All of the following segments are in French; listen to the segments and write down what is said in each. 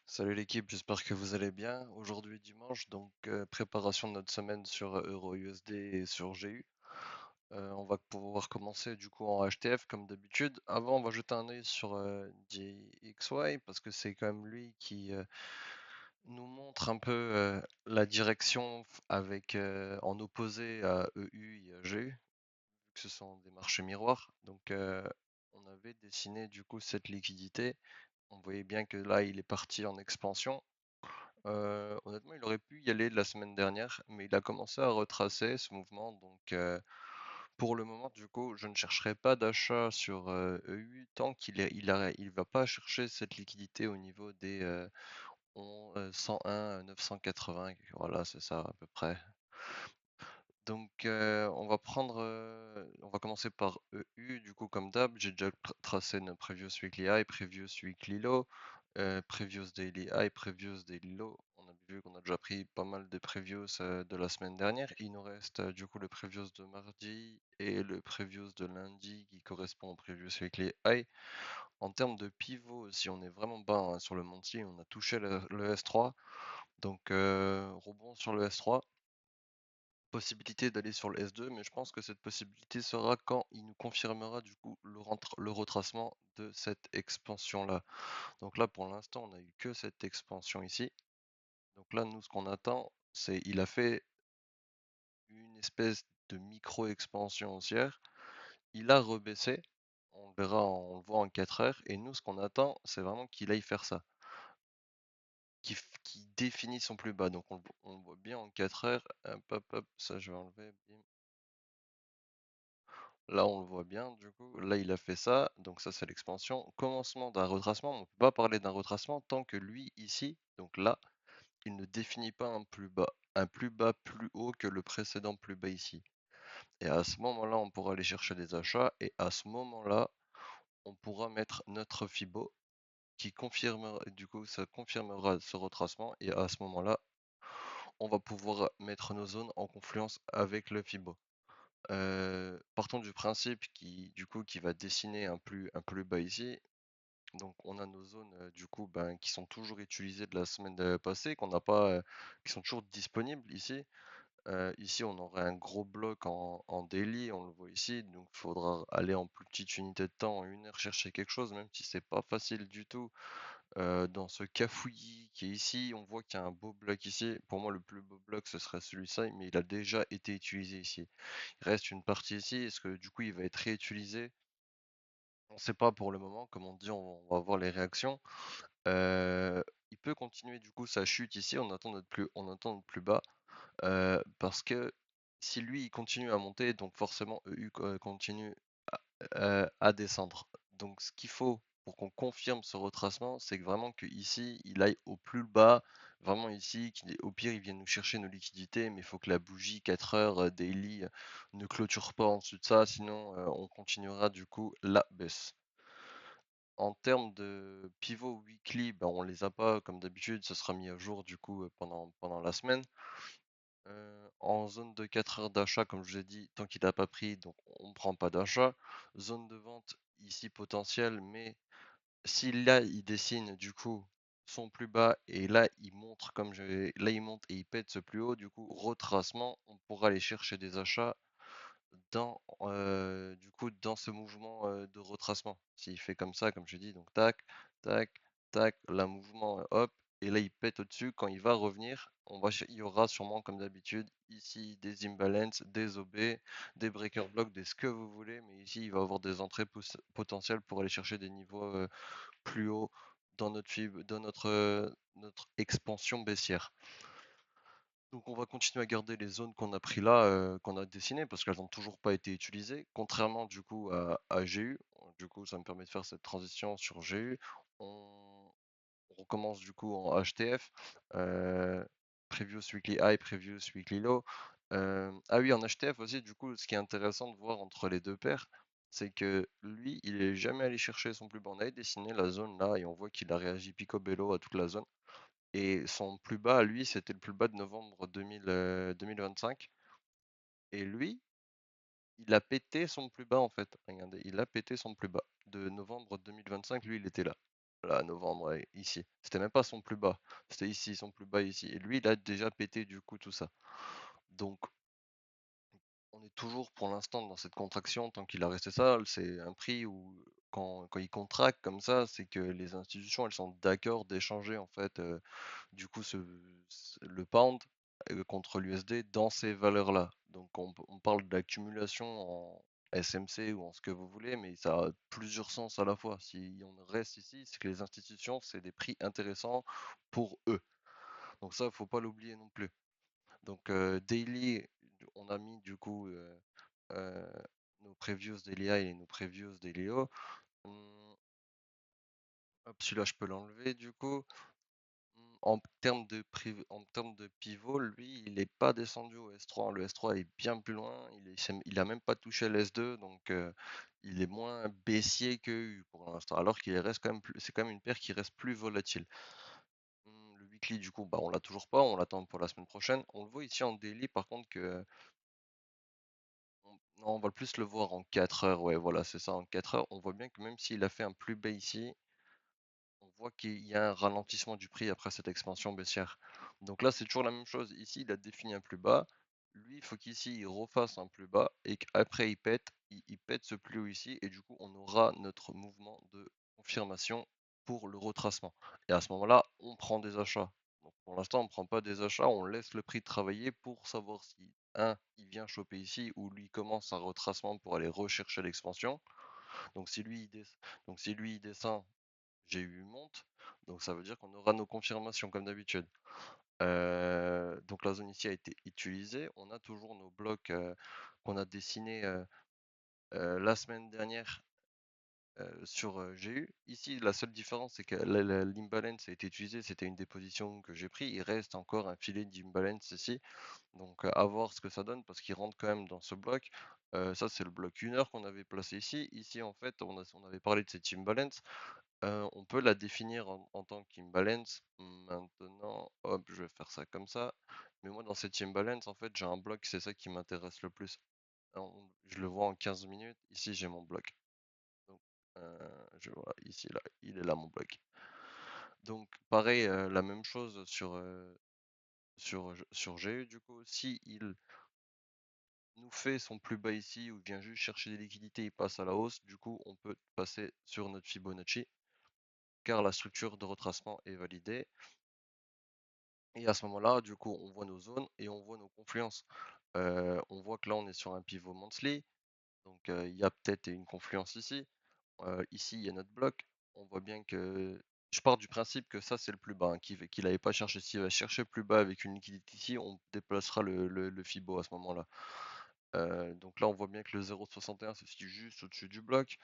Salut l'équipe, j'espère que vous allez bien. Aujourd'hui dimanche, donc préparation de notre semaine sur EuroUSD et sur GU. On va pouvoir commencer du coup en HTF comme d'habitude. Avant, on va jeter un œil sur DXY parce que c'est quand même lui qui nous montre un peu la direction avec en opposé à EU et à GU, vu que ce sont des marchés miroirs. Donc on avait dessiné du coup cette liquidité. On voyait bien que là, il est parti en expansion. Honnêtement, il aurait pu y aller de la semaine dernière, mais il a commencé à retracer ce mouvement. Donc, pour le moment, du coup, je ne chercherai pas d'achat sur EU tant il va pas chercher cette liquidité au niveau des 101, 980. Voilà, c'est ça à peu près. Donc, on va commencer par EU, du coup, comme d'hab, j'ai déjà tracé notre previous weekly high, previous weekly low, previous daily high, previous daily low. On a vu qu'on a déjà pris pas mal de previous de la semaine dernière. Il nous reste du coup le previous de mardi et le previous de lundi qui correspond au previous weekly high. En termes de pivot, si on est vraiment bas hein, sur le monthly, on a touché le S3. Donc, rebond sur le S3 possibilité d'aller sur le S2, mais je pense que cette possibilité sera quand il nous confirmera du coup le retracement de cette expansion-là. Donc là, pour l'instant, on n'a eu que cette expansion ici. Donc là, nous, ce qu'on attend, c'est il a fait une espèce de micro-expansion haussière. Il a rebaissé. On le verra, on le voit en 4 heures. Et nous, ce qu'on attend, c'est vraiment qu'il aille faire ça. Qui définit son plus bas. Donc on le voit bien en 4 heures. Hop, hop, hop, ça je vais enlever. Bim. Là, on le voit bien, du coup. Là, il a fait ça. Donc, ça, c'est l'expansion. Commencement d'un retracement. On ne peut pas parler d'un retracement tant que lui, ici, donc là, il ne définit pas un plus bas. Un plus bas plus haut que le précédent plus bas ici. Et à ce moment-là, on pourra aller chercher des achats. Et à ce moment-là, on pourra mettre notre Fibo qui confirmera, du coup, ça confirmera ce retracement. Et à ce moment-là, on va pouvoir mettre nos zones en confluence avec le Fibo. Partons du principe qui va dessiner un plus bas ici. Donc on a nos zones du coup ben, qui sont toujours utilisées de la semaine passée, qu'on n'a pas, qui sont toujours disponibles ici. Ici on aurait un gros bloc en daily, on le voit ici, donc il faudra aller en plus petite unité de temps, en 1 heure chercher quelque chose, même si c'est pas facile du tout. Dans ce cafouillis qui est ici, on voit qu'il y a un beau bloc ici. Pour moi le plus beau bloc ce serait celui-ci, mais il a déjà été utilisé ici. Il reste une partie ici. Est-ce que du coup il va être réutilisé? On ne sait pas pour le moment. Comme on dit, on va voir les réactions. Il peut continuer du coup sa chute ici. On attend notre plus bas. Parce que si lui il continue à monter, donc forcément EU continue à descendre. Donc ce qu'il faut pour qu'on confirme ce retracement, c'est que vraiment que ici il aille au plus bas, vraiment ici, au pire il vienne nous chercher nos liquidités, mais il faut que la bougie 4 heures daily ne clôture pas en dessous de ça, sinon on continuera du coup la baisse. En termes de pivot weekly, ben, on les a pas comme d'habitude, ça sera mis à jour du coup pendant la semaine. En zone de 4 heures d'achat, comme je vous ai dit, tant qu'il n'a pas pris, donc on ne prend pas d'achat. Zone de vente ici potentielle, mais si là il dessine du coup son plus bas et là il montre là il monte et il pète ce plus haut, du coup retracement, on pourra aller chercher des achats dans ce mouvement de retracement. S'il fait comme ça, comme je dis, donc tac, tac, tac, là mouvement, hop, et là il pète au-dessus. Quand il va revenir, il y aura sûrement comme d'habitude ici des imbalances, des OB, des breaker blocks, des ce que vous voulez, mais ici il va avoir des entrées potentielles pour aller chercher des niveaux plus hauts dans notre expansion baissière. Donc on va continuer à garder les zones qu'on a pris là, qu'on a dessinées parce qu'elles n'ont toujours pas été utilisées, contrairement du coup à GU. Du coup, ça me permet de faire cette transition sur GU. On, on recommence du coup en HTF. euh, Previous Weekly High, Previous Weekly Low. Ah oui, en HTF aussi, du coup, ce qui est intéressant de voir entre les deux paires, c'est que lui, il est jamais allé chercher son plus bas. On avait dessiné la zone là et on voit qu'il a réagi picobello à toute la zone. Et son plus bas, lui, c'était le plus bas de novembre 2025. Et lui, il a pété son plus bas en fait. Regardez, il a pété son plus bas de novembre 2025. Lui, il était là. là, novembre, ouais, ici. C'était même pas son plus bas, c'était ici, son plus bas ici. Et lui, il a déjà pété du coup tout ça. Donc, on est toujours pour l'instant dans cette contraction tant qu'il a resté ça. C'est un prix où quand il contracte comme ça, c'est que les institutions, elles sont d'accord d'échanger en fait du coup le pound contre l'USD dans ces valeurs-là. Donc on parle d'accumulation en SMC ou en ce que vous voulez, mais ça a plusieurs sens à la fois. Si on reste ici, c'est que les institutions, c'est des prix intéressants pour eux. Donc ça, faut pas l'oublier non plus. Donc daily, on a mis du coup euh, nos previews daily high et nos previews daily low. Hop, celui-là, je peux l'enlever du coup. En termes de pivot, lui, il n'est pas descendu au S3. Le S3 est bien plus loin. Il a même pas touché le S2, donc il est moins baissier que U pour l'instant. Alors qu'il reste quand même c'est quand même une paire qui reste plus volatile. Le weekly, du coup, bah, on l'a toujours pas. On l'attend pour la semaine prochaine. On le voit ici en daily, par contre, que non, on va plus le voir en 4 heures. Ouais, voilà, c'est ça, en 4 heures. On voit bien que même s'il a fait un plus bas ici, on voit qu'il y a un ralentissement du prix après cette expansion baissière. Donc là, c'est toujours la même chose. Ici, il a défini un plus bas. Lui, il faut qu'ici, il refasse un plus bas et qu'après, il pète ce plus haut ici. Et du coup, on aura notre mouvement de confirmation pour le retracement. Et à ce moment-là, on prend des achats. Donc pour l'instant, on ne prend pas des achats, on laisse le prix travailler pour savoir si, un, il vient choper ici ou lui commence un retracement pour aller rechercher l'expansion. Donc si lui, donc si lui, il descend, j'ai eu monte, donc ça veut dire qu'on aura nos confirmations comme d'habitude. Donc la zone ici a été utilisée. On a toujours nos blocs qu'on a dessinés la semaine dernière sur GU. Ici, la seule différence, c'est que l'imbalance a été utilisé. C'était une des positions que j'ai pris. Il reste encore un filet d'imbalance ici. Donc à voir ce que ça donne parce qu'il rentre quand même dans ce bloc. Ça, c'est le bloc 1 heure qu'on avait placé ici. Ici, en fait, on avait parlé de cette imbalance. On peut la définir en tant qu'imbalance. Maintenant, hop, je vais faire ça comme ça. Mais moi, dans cette imbalance, en fait, j'ai un bloc, c'est ça qui m'intéresse le plus. Je le vois en 15 minutes. Ici, j'ai mon bloc. Donc, je vois ici, là, il est là mon bloc. Donc, pareil, la même chose sur GU, du coup. Si il nous fait son plus bas ici ou vient juste chercher des liquidités, il passe à la hausse, du coup, on peut passer sur notre Fibonacci car la structure de retracement est validée. Et à ce moment-là, du coup, on voit nos zones et on voit nos confluences. On voit que là, on est sur un pivot monthly. Donc, il y a peut-être une confluence ici. Ici, il y a notre bloc. On voit bien que je pars du principe que ça, c'est le plus bas, hein, qu'il n'avait pas cherché. S'il va chercher plus bas avec une liquidité ici, on déplacera le Fibo à ce moment-là. Donc là, on voit bien que le 0,61 se situe juste au-dessus du bloc.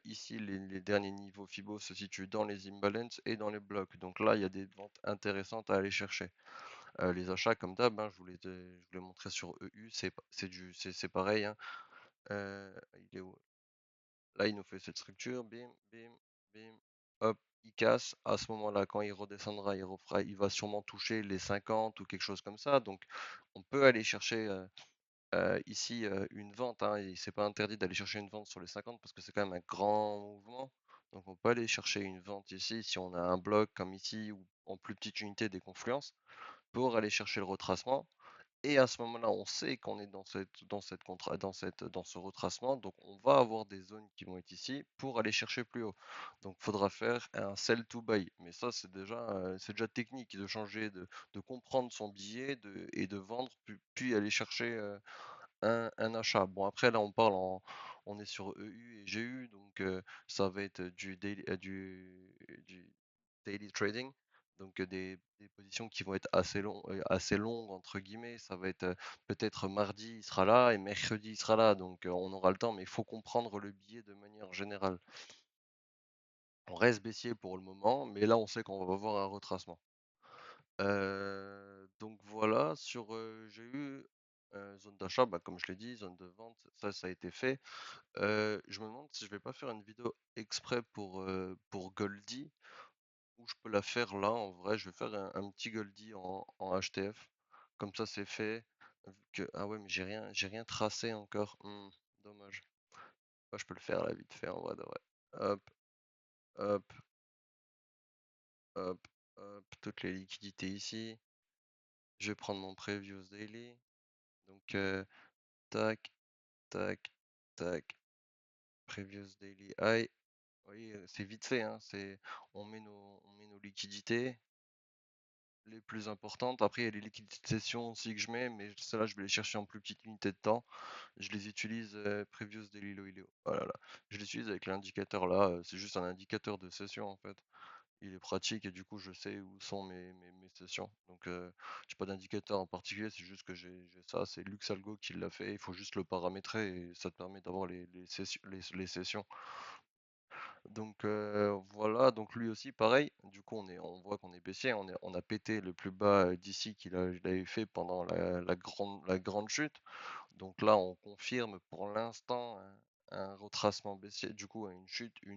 Ici, les derniers niveaux Fibo se situent dans les imbalances et dans les blocs. Donc là, il y a des ventes intéressantes à aller chercher. Les achats, comme d'hab, hein, je vous l'ai montré sur EU, c'est pareil, hein. Il est où? Là, il nous fait cette structure, bim, bim, bim, hop, il casse. À ce moment-là, quand il redescendra, il va sûrement toucher les 50 ou quelque chose comme ça. Donc, on peut aller chercher ici une vente, hein, et c'est pas interdit d'aller chercher une vente sur les 50 parce que c'est quand même un grand mouvement. Donc, on peut aller chercher une vente ici si on a un bloc comme ici ou en plus petite unité des confluences pour aller chercher le retracement. Et à ce moment-là, on sait qu'on est dans ce retracement, donc on va avoir des zones qui vont être ici pour aller chercher plus haut. Donc, il faudra faire un sell to buy. Mais ça, c'est déjà technique de changer, de comprendre son billet et de vendre, puis aller chercher un achat. Bon, après, là, on est sur EU et GU, donc ça va être du daily trading. Donc des positions qui vont être assez longues, entre guillemets. Ça va être peut-être mardi, il sera là, et mercredi, il sera là. Donc on aura le temps, mais il faut comprendre le billet de manière générale. On reste baissier pour le moment, mais là, on sait qu'on va avoir un retracement. Donc voilà, j'ai eu zone d'achat, bah, comme je l'ai dit, zone de vente, ça a été fait. Je me demande si je vais pas faire une vidéo exprès pour Goldie, ou je peux la faire là, en vrai, je vais faire un petit Goldie en HTF. Comme ça, c'est fait. Ah ouais, mais j'ai rien tracé encore. Dommage. Bah, je peux le faire là vite fait en vrai de vrai. Hop, hop. hop, hop, toutes les liquidités ici. Je vais prendre mon Previous Daily. Donc, tac, tac, tac, Previous Daily High. Vous voyez, c'est vite fait, hein, on met nos liquidités les plus importantes. Après, il y a les liquidités de session aussi que je mets, mais celles-là, je vais les chercher en plus petite unité de temps. Je les utilise Previous Daily Low ILEO. Voilà, là. Je les utilise avec l'indicateur là. C'est juste un indicateur de session en fait. Il est pratique et du coup, je sais où sont mes sessions. Donc, j'ai pas d'indicateur en particulier, c'est juste que j'ai ça. C'est Luxalgo qui l'a fait. Il faut juste le paramétrer et ça te permet d'avoir les sessions. Donc voilà, donc lui aussi pareil. Du coup, on voit qu'on est baissier, on a pété le plus bas d'ici il avait fait pendant la grande chute. Donc là, on confirme pour l'instant un retracement baissier, du coup une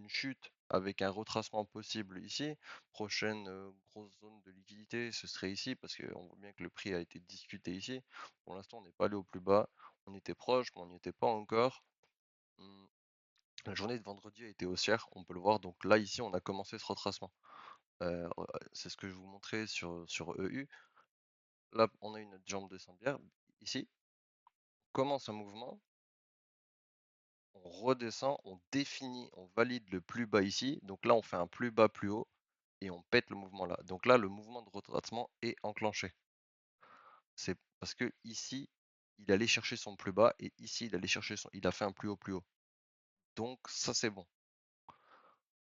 chute avec un retracement possible ici. Prochaine grosse zone de liquidité, ce serait ici parce qu'on voit bien que le prix a été discuté ici. Pour l'instant, on n'est pas allé au plus bas. On était proche, mais on n'y était pas encore. Hum, La journée de vendredi a été haussière, on peut le voir. Donc là, ici, on a commencé ce retracement. C'est ce que je vous montrais sur EU. Là, on a une jambe descendière. Ici, on commence un mouvement, on redescend, on définit, on valide le plus bas ici. Donc là, on fait un plus bas plus haut et on pète le mouvement là. Donc là, le mouvement de retracement est enclenché. C'est parce que ici, il allait chercher son plus bas et ici, il a fait un plus haut plus haut. Donc ça, c'est bon.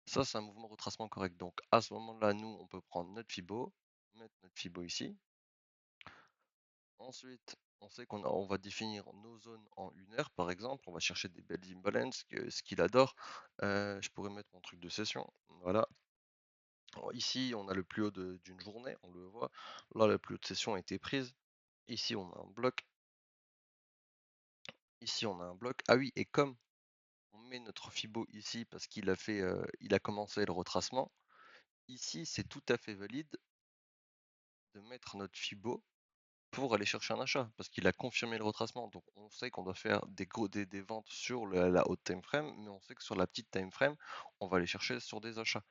Ça, c'est un mouvement de retracement correct. Donc, à ce moment-là, nous, on peut prendre notre Fibo, mettre notre Fibo ici. Ensuite, on sait on va définir nos zones en 1 heure, par exemple. On va chercher des belles imbalances, ce qu'il adore. Je pourrais mettre mon truc de session. Voilà. Ici, on a le plus haut d'une journée, on le voit. Là, le plus haut de session a été prise. Ici, on a un bloc. Ici, on a un bloc. Ah oui, et comme on met notre Fibo ici parce il a commencé le retracement, ici, c'est tout à fait valide de mettre notre Fibo pour aller chercher un achat parce qu'il a confirmé le retracement. Donc on sait qu'on doit faire des ventes sur la haute time frame, mais on sait que sur la petite time frame, on va aller chercher sur des achats.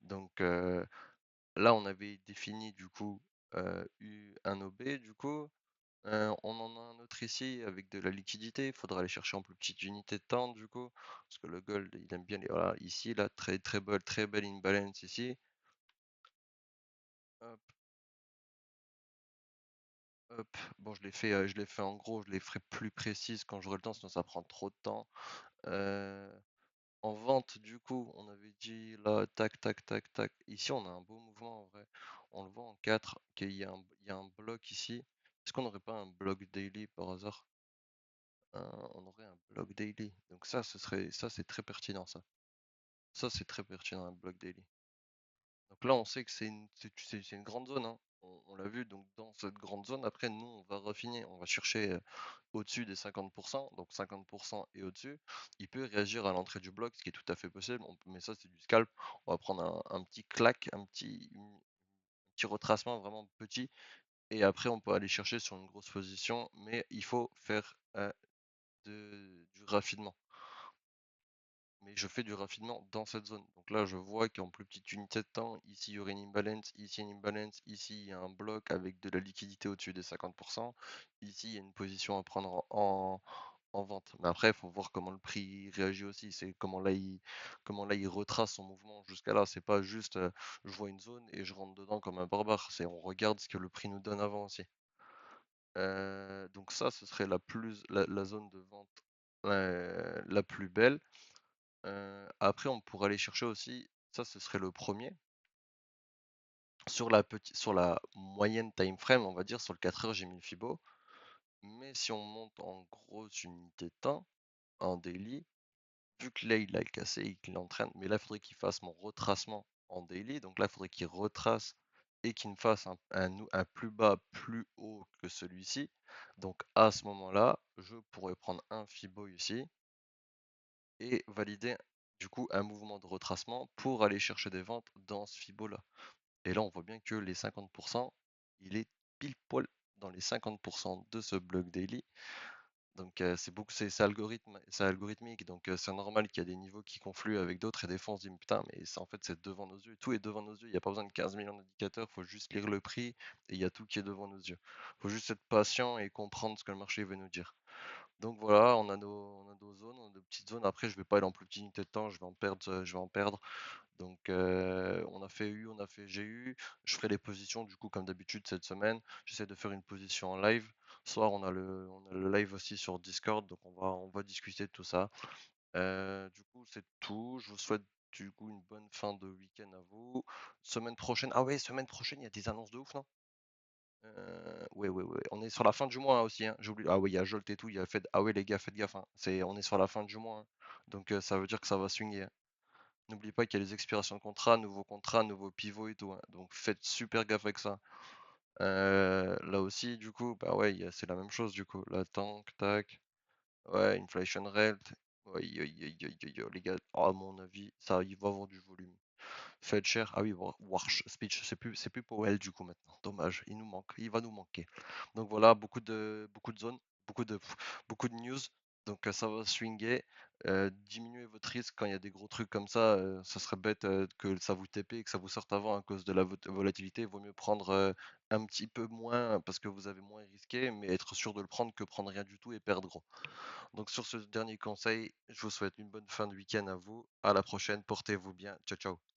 Donc là, on avait défini du coup un OB du coup. On en a un autre ici avec de la liquidité. Il faudra aller chercher en plus petite unité de temps du coup. Parce que le gold, il aime bien les. Voilà, ici, là, très belle imbalance ici. Hop, hop. Bon, je l'ai fait en gros, je les ferai plus précises quand j'aurai le temps, sinon ça prend trop de temps. En vente, du coup, on avait dit là, tac, tac, tac, tac. Ici, on a un beau mouvement en vrai. On le voit en 4, qu'il y a un bloc ici. Est-ce qu'on n'aurait pas un bloc daily par hasard? On aurait un bloc daily. Donc ça, c'est très pertinent ça. Ça, c'est très pertinent, un bloc daily. Donc là, on sait que c'est une grande zone, hein. On l'a vu, donc dans cette grande zone, après, nous, on va raffiner, on va chercher au-dessus des 50%, donc 50% et au-dessus. Il peut réagir à l'entrée du bloc, ce qui est tout à fait possible, mais ça, c'est du scalp. On va prendre un petit clac, un petit retracement vraiment petit, et après, on peut aller chercher sur une grosse position, mais il faut faire du raffinement. Mais je fais du raffinement dans cette zone. Donc là, je vois qu'en plus petite unité de temps, ici il y aurait une imbalance, ici une imbalance, ici il y a un bloc avec de la liquidité au-dessus des 50%. Ici, il y a une position à prendre en vente. Mais après, il faut voir comment le prix réagit aussi. C'est comment là il retrace son mouvement jusqu'à là. C'est pas juste je vois une zone et je rentre dedans comme un barbare. C'est on regarde ce que le prix nous donne avant aussi. Donc ça, ce serait la zone de vente la plus belle. Après, on pourrait aller chercher aussi, ça ce serait le premier, sur la moyenne time frame, on va dire, sur le 4 heures, j'ai mis le Fibo. Mais si on monte en grosse unité de temps, en daily, vu que là il a cassé et qu'il entraîne, mais là il faudrait qu'il fasse mon retracement en daily. Donc là, il faudrait qu'il retrace et qu'il me fasse un plus bas, plus haut que celui-ci. Donc à ce moment-là, je pourrais prendre un Fibo ici et valider du coup un mouvement de retracement pour aller chercher des ventes dans ce Fibo là. Et là, on voit bien que les 50%, il est pile poil dans les 50% de ce bloc daily. Donc c'est c'est algorithmique, donc c'est normal qu'il y a des niveaux qui confluent avec d'autres et des fois on se dit: «Putain, mais ça en fait c'est devant nos yeux, tout est devant nos yeux, il y a pas besoin de 15 millions d'indicateurs, faut juste lire le prix et il y a tout qui est devant nos yeux». Faut juste être patient et comprendre ce que le marché veut nous dire. Donc voilà, on a nos zones, on a nos petites zones. Après je vais pas aller en plus petite unité de temps, je vais en perdre. Donc on a fait U, on a fait GU. Je ferai les positions du coup comme d'habitude cette semaine. J'essaie de faire une position en live. Soir on a le live aussi sur Discord, donc on va discuter de tout ça. Du coup c'est tout. Je vous souhaite du coup une bonne fin de week-end à vous. Semaine prochaine, ah ouais, semaine prochaine il y a des annonces de ouf, non? Ouais. On est sur la fin du mois hein, aussi, hein. J'ai oublié. Ah ouais, il y a Jolt et tout, il y a Fed. Ah ouais les gars, faites gaffe, hein. On est sur la fin du mois, hein. Donc ça veut dire que ça va swinguer, hein. N'oubliez pas qu'il y a les expirations de contrats, nouveaux pivots et tout, hein. Donc faites super gaffe avec ça. Là aussi, du coup, bah ouais, c'est la même chose du coup. Là, tank, tac. Ouais, inflation rate. Ouais, les gars, à mon avis, ça, il va avoir du volume. Fetcher, ah oui, Warsh, Speech, c'est plus Powell du coup maintenant. Dommage, il nous manque, il va nous manquer. Donc voilà, beaucoup de zones, beaucoup de, beaucoup de news. Donc ça va swinguer. Diminuez votre risque quand il y a des gros trucs comme ça. Ça serait bête que ça vous TP et que ça vous sorte avant à cause de la volatilité. Il vaut mieux prendre un petit peu moins parce que vous avez moins risqué, mais être sûr de le prendre que prendre rien du tout et perdre gros. Donc sur ce dernier conseil, je vous souhaite une bonne fin de week-end à vous. À la prochaine, portez-vous bien. Ciao, ciao.